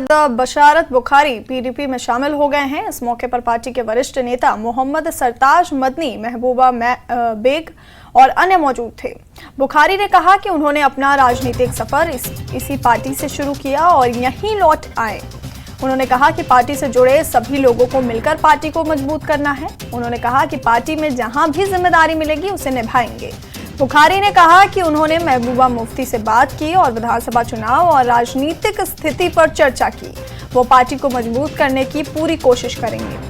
सैयद बशारत Bukhari PDP में शामिल हो गए हैं। इस मौके पर पार्टी के वरिष्ठ नेता मोहम्मद सरताज मदनी, महबूबा बेग और अन्य मौजूद थे। बुखारी ने कहा कि उन्होंने अपना राजनीतिक सफर इसी पार्टी से शुरू किया और यहीं लौट आए। उन्होंने कहा कि पार्टी से जुड़े सभी लोगों को मिलकर पार्टी को मजबूत करना है। उन्होंने कहा कि पार्टी में जहां भी जिम्मेदारी मिलेगी उसे निभाएंगे। बुखारी ने कहा कि उन्होंने महबूबा मुफ्ती से बात की और विधानसभा चुनाव और राजनीतिक स्थिति पर चर्चा की। वो पार्टी को मजबूत करने की पूरी कोशिश करेंगे।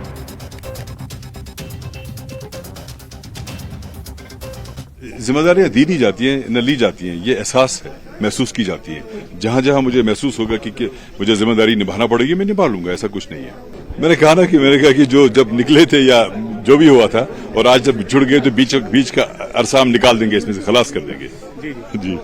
जिम्मेदारियां दी नहीं जाती हैं, न ली जाती हैं। ये एहसास है, महसूस की जाती है। जहां जहां मुझे महसूस होगा कि मुझे जिम्मेदारी निभाना पड़ेगी, मैं निभा लूंगा। ऐसा कुछ नहीं है। मैंने कहा कि जो जब निकले थे या जो भी हुआ था और आज जब जुड़ गए तो बीच का अरसा हम निकाल देंगे, इसमें से खलास कर देंगे। जी।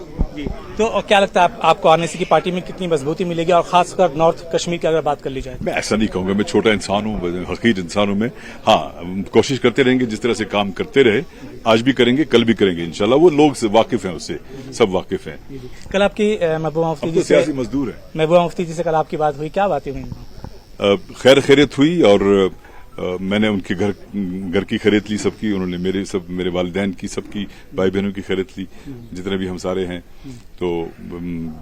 तो क्या लगता है आपको आने से की पार्टी में कितनी मजबूती मिलेगी, और खासकर नॉर्थ कश्मीर की अगर बात कर ली जाए? मैं ऐसा नहीं कहूंगा, मैं छोटा इंसान हूँ, हकीर इंसान हूँ मैं। हाँ, कोशिश करते रहेंगे, जिस तरह से काम करते रहे आज भी करेंगे, कल भी करेंगे इंशाल्लाह। वो लोग वाकिफ हैं, उससे सब वाकिफ हैं। कल आपकी महबूबा मुफ्ती जी से, सियासी मजदूर है, महबूबा मुफ्ती जी से कल आपकी बात हुई, क्या बातें हुई? खैरियत हुई और मैंने उनके घर की खरीद ली सबकी। उन्होंने मेरे वालिदैन की, सबकी भाई बहनों की खरीद ली, जितने भी हम सारे हैं। तो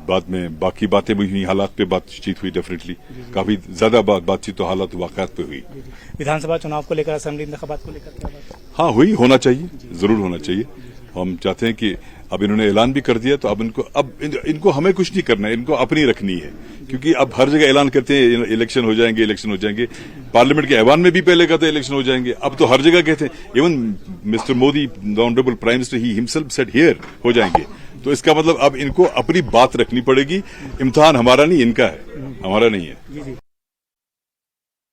बाद में बाकी बातें भी हुई, हालात पे बातचीत हुई। डेफिनेटली काफी ज्यादा बातचीत तो हालात वाकयात पे हुई। विधानसभा चुनाव को लेकर, असेंबली इंतखाबात को लेकर क्या बात? हाँ हुई, होना चाहिए, जरूर होना चाहिए। हम चाहते हैं कि अब इन्होंने ऐलान भी कर दिया तो अब इनको हमें कुछ नहीं करना है, इनको अपनी रखनी है। क्योंकि अब हर जगह ऐलान करते हैं इलेक्शन हो जाएंगे। पार्लियामेंट के ऐवान में भी पहले कहते इलेक्शन हो जाएंगे, अब तो हर जगह कहते हैं। Even mister Modi, the honourable prime minister, he himself said here हो जाएंगे। तो इसका मतलब अब इनको अपनी बात रखनी पड़ेगी। इम्तिहान हमारा नहीं, इनका है, हमारा नहीं है।